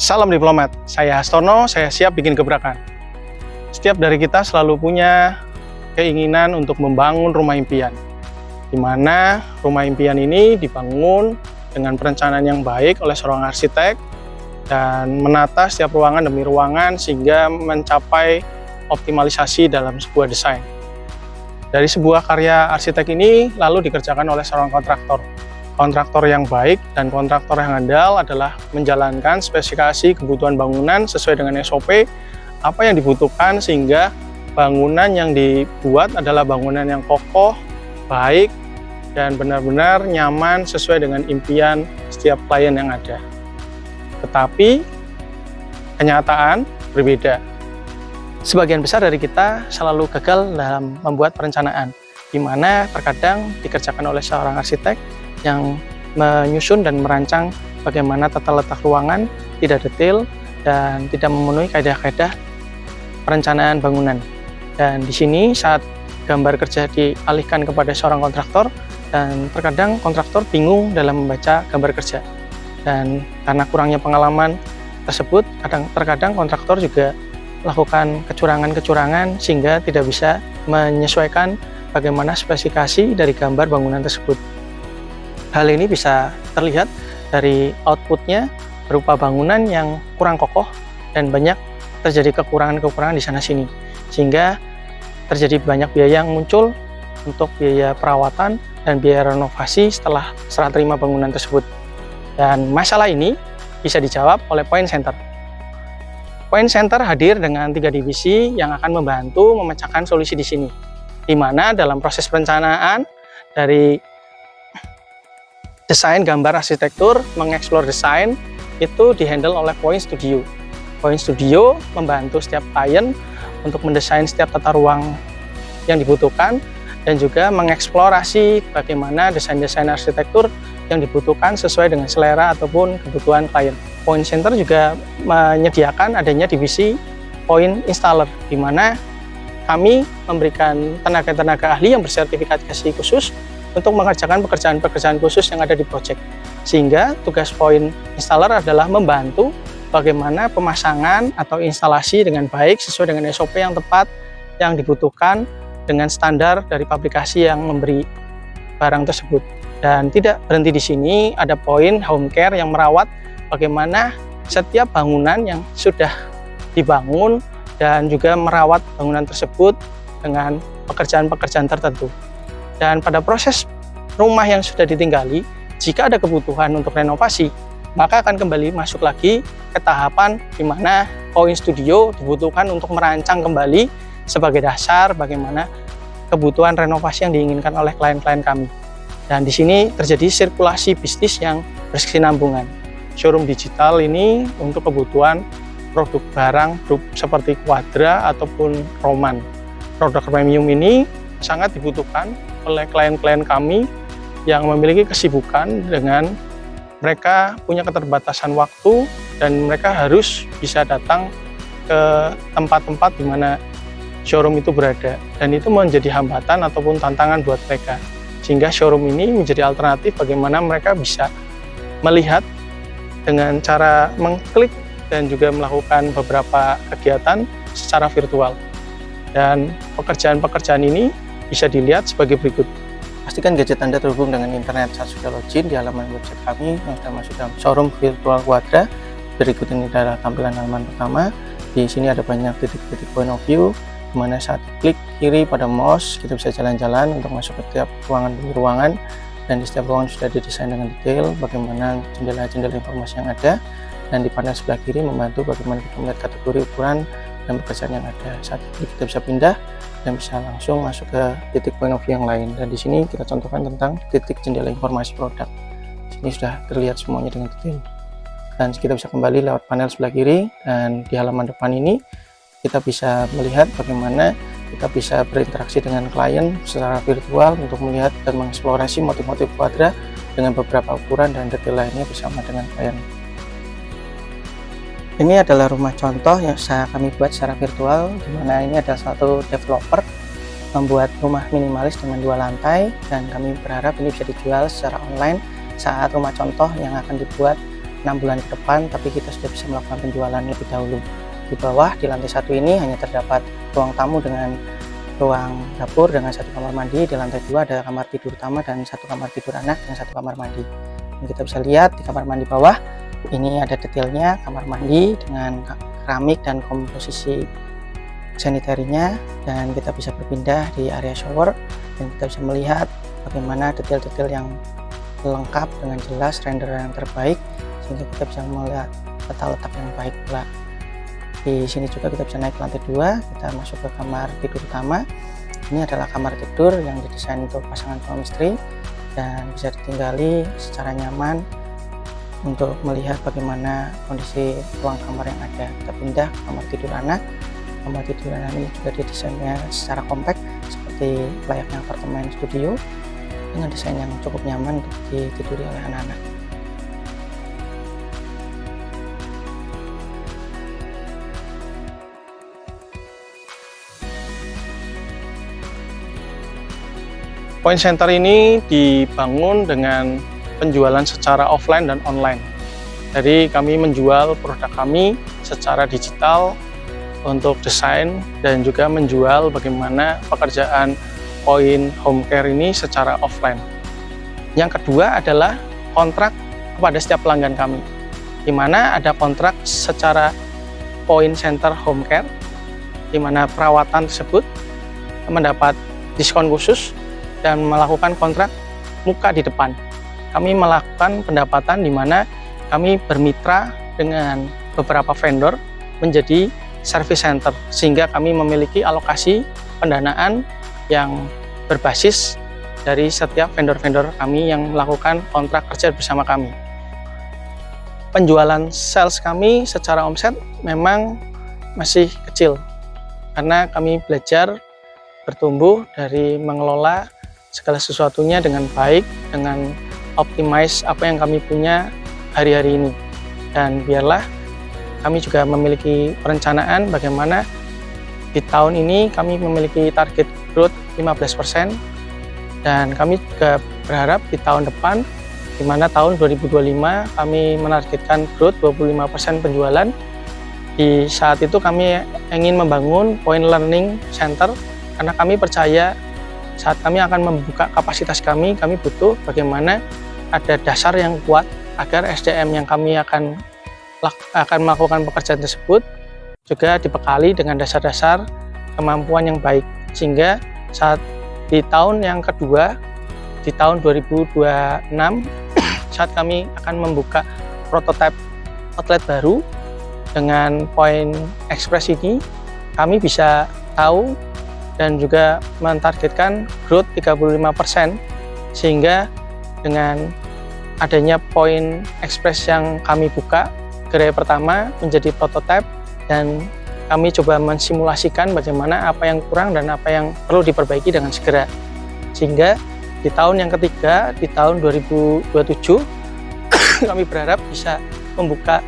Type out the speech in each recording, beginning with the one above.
Salam diplomat, saya Hastorno, saya siap bikin gebrakan. Setiap dari kita selalu punya keinginan untuk membangun rumah impian, di mana rumah impian ini dibangun dengan perencanaan yang baik oleh seorang arsitek dan menata setiap ruangan demi ruangan sehingga mencapai optimalisasi dalam sebuah desain. Dari sebuah karya arsitek ini lalu dikerjakan oleh seorang kontraktor. Kontraktor yang baik dan kontraktor yang andal adalah menjalankan spesifikasi kebutuhan bangunan sesuai dengan SOP, apa yang dibutuhkan sehingga bangunan yang dibuat adalah bangunan yang kokoh, baik, dan benar-benar nyaman sesuai dengan impian setiap klien yang ada. Tetapi kenyataan berbeda. Sebagian besar dari kita selalu gagal dalam membuat perencanaan, di mana terkadang dikerjakan oleh seorang arsitek yang menyusun dan merancang bagaimana tata letak ruangan tidak detail dan tidak memenuhi kaidah-kaidah perencanaan bangunan. Dan di sini saat gambar kerja dialihkan kepada seorang kontraktor, dan terkadang kontraktor bingung dalam membaca gambar kerja. Dan karena kurangnya pengalaman tersebut, terkadang kontraktor juga melakukan kecurangan-kecurangan sehingga tidak bisa menyesuaikan bagaimana spesifikasi dari gambar bangunan tersebut. Hal ini bisa terlihat dari outputnya berupa bangunan yang kurang kokoh dan banyak terjadi kekurangan-kekurangan di sana-sini, sehingga terjadi banyak biaya yang muncul untuk biaya perawatan dan biaya renovasi setelah serah terima bangunan tersebut. Dan masalah ini bisa dijawab oleh Point Center. Point Center hadir dengan 3 divisi yang akan membantu memecahkan solusi di sini, di mana dalam proses perencanaan dari desain gambar arsitektur, mengeksplor desain, itu dihandle oleh Point Studio. Point Studio membantu setiap klien untuk mendesain setiap tata ruang yang dibutuhkan dan juga mengeksplorasi bagaimana desain-desain arsitektur yang dibutuhkan sesuai dengan selera ataupun kebutuhan klien. Point Center juga menyediakan adanya divisi Point Installer, di mana kami memberikan tenaga-tenaga ahli yang bersertifikasi khusus untuk mengerjakan pekerjaan-pekerjaan khusus yang ada di proyek. Sehingga tugas Point Installer adalah membantu bagaimana pemasangan atau instalasi dengan baik sesuai dengan SOP yang tepat yang dibutuhkan dengan standar dari pabrikasi yang memberi barang tersebut. Dan tidak berhenti di sini, ada Point Home Care yang merawat bagaimana setiap bangunan yang sudah dibangun dan juga merawat bangunan tersebut dengan pekerjaan-pekerjaan tertentu. Dan pada proses rumah yang sudah ditinggali, jika ada kebutuhan untuk renovasi, maka akan kembali masuk lagi ke tahapan di mana Point Studio dibutuhkan untuk merancang kembali sebagai dasar bagaimana kebutuhan renovasi yang diinginkan oleh klien-klien kami. Dan di sini terjadi sirkulasi bisnis yang berkesinambungan. Showroom digital ini untuk kebutuhan produk barang grup seperti Quadra ataupun Roman. Produk premium ini sangat dibutuhkan oleh klien-klien kami yang memiliki kesibukan dengan mereka punya keterbatasan waktu dan mereka harus bisa datang ke tempat-tempat di mana showroom itu berada, dan itu menjadi hambatan ataupun tantangan buat mereka, sehingga showroom ini menjadi alternatif bagaimana mereka bisa melihat dengan cara mengklik dan juga melakukan beberapa kegiatan secara virtual. Dan pekerjaan-pekerjaan ini bisa dilihat sebagai berikut. Pastikan gadget Anda terhubung dengan internet saat sudah login di halaman website kami yang sudah masuk dalam showroom virtual Quadra. Berikut ini adalah tampilan halaman pertama. Di sini ada banyak titik-titik point of view, di mana saat klik kiri pada mouse kita bisa jalan-jalan untuk masuk ke setiap ruangan demi ruangan, dan di setiap ruangan sudah didesain dengan detail bagaimana jendela-jendela informasi yang ada, dan di panel sebelah kiri membantu bagaimana kita melihat kategori ukuran dan pekerjaan yang ada. Saat klik kita bisa pindah dan bisa langsung masuk ke titik point of view yang lain. Dan di sini kita contohkan tentang titik jendela informasi produk. Di sini sudah terlihat semuanya dengan detail. Dan kita bisa kembali lewat panel sebelah kiri, dan di halaman depan ini kita bisa melihat bagaimana kita bisa berinteraksi dengan klien secara virtual untuk melihat dan mengeksplorasi motif-motif Quadra dengan beberapa ukuran dan detail lainnya bersama dengan klien. Ini adalah rumah contoh yang kami buat secara virtual, di mana ini ada satu developer membuat rumah minimalis dengan 2 lantai, dan kami berharap ini bisa dijual secara online saat rumah contoh yang akan dibuat 6 bulan ke depan, tapi kita sudah bisa melakukan penjualan lebih dahulu. Di bawah di lantai 1 ini hanya terdapat ruang tamu dengan ruang dapur dengan 1 kamar mandi. Di lantai 2 ada kamar tidur utama dan 1 kamar tidur anak dan 1 kamar mandi. Dan kita bisa lihat di kamar mandi bawah ini ada detailnya kamar mandi dengan keramik dan komposisi sanitarinya, dan kita bisa berpindah di area shower dan kita bisa melihat bagaimana detail-detail yang lengkap dengan jelas, render yang terbaik, sehingga kita bisa melihat tata letak yang baik pula. Di sini juga kita bisa naik ke lantai 2, kita masuk ke kamar tidur utama. Ini adalah kamar tidur yang didesain untuk pasangan suami istri dan bisa ditinggali secara nyaman untuk melihat bagaimana kondisi ruang kamar yang ada. Kita pindah ke kamar tidur anak. Kamar tidur anak ini juga didesainnya secara kompak seperti layaknya apartemen studio dengan desain yang cukup nyaman untuk ditiduri oleh anak-anak. Point Center ini dibangun dengan penjualan secara offline dan online. Jadi kami menjual produk kami secara digital untuk desain dan juga menjual bagaimana pekerjaan Point Home Care ini secara offline. Yang kedua adalah kontrak kepada setiap pelanggan kami, di mana ada kontrak secara Point Center Home Care, di mana perawatan tersebut mendapat diskon khusus dan melakukan kontrak muka di depan. Kami melakukan pendapatan di mana kami bermitra dengan beberapa vendor menjadi service center, sehingga kami memiliki alokasi pendanaan yang berbasis dari setiap vendor-vendor kami yang melakukan kontrak kerja bersama kami. Penjualan sales kami secara omset memang masih kecil, karena kami belajar bertumbuh dari mengelola segala sesuatunya dengan baik, dengan optimize apa yang kami punya hari-hari ini. Dan biarlah kami juga memiliki perencanaan bagaimana di tahun ini kami memiliki target growth 15%, dan kami juga berharap di tahun depan, di mana tahun 2025 kami menargetkan growth 25% penjualan. Di saat itu kami ingin membangun Point Learning Center, karena kami percaya saat kami akan membuka kapasitas kami butuh bagaimana ada dasar yang kuat agar SDM yang kami akan melakukan pekerjaan tersebut juga dibekali dengan dasar-dasar kemampuan yang baik, sehingga saat di tahun yang kedua, di tahun 2026, saat kami akan membuka prototipe outlet baru dengan Point Express ini, kami bisa tahu dan juga mentargetkan growth 35%, sehingga dengan adanya Point Express yang kami buka, gerai pertama menjadi prototipe, dan kami coba mensimulasikan bagaimana apa yang kurang dan apa yang perlu diperbaiki dengan segera, sehingga di tahun yang ketiga, di tahun 2027 kami berharap bisa membuka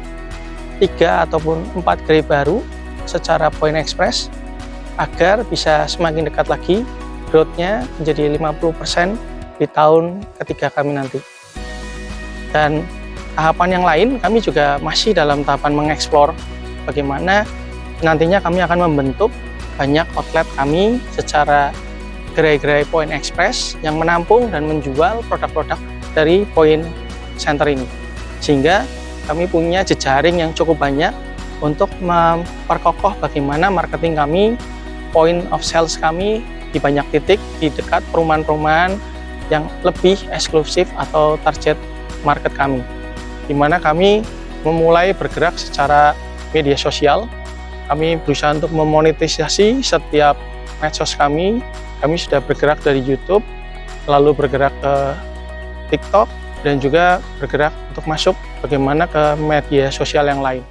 3 ataupun 4 gerai baru secara Point Express, agar bisa semakin dekat lagi growth-nya menjadi 50% di tahun ketiga kami nanti. Dan tahapan yang lain kami juga masih dalam tahapan mengeksplor bagaimana nantinya kami akan membentuk banyak outlet kami secara gerai-gerai Point Express yang menampung dan menjual produk-produk dari Point Center ini, sehingga kami punya jejaring yang cukup banyak untuk memperkokoh bagaimana marketing kami, point of sales kami di banyak titik di dekat perumahan-perumahan yang lebih eksklusif atau target market kami, di mana kami memulai bergerak secara media sosial. Kami berusaha untuk memonetisasi setiap medsos kami. Kami sudah bergerak dari YouTube, lalu bergerak ke TikTok, dan juga bergerak untuk masuk bagaimana ke media sosial yang lain.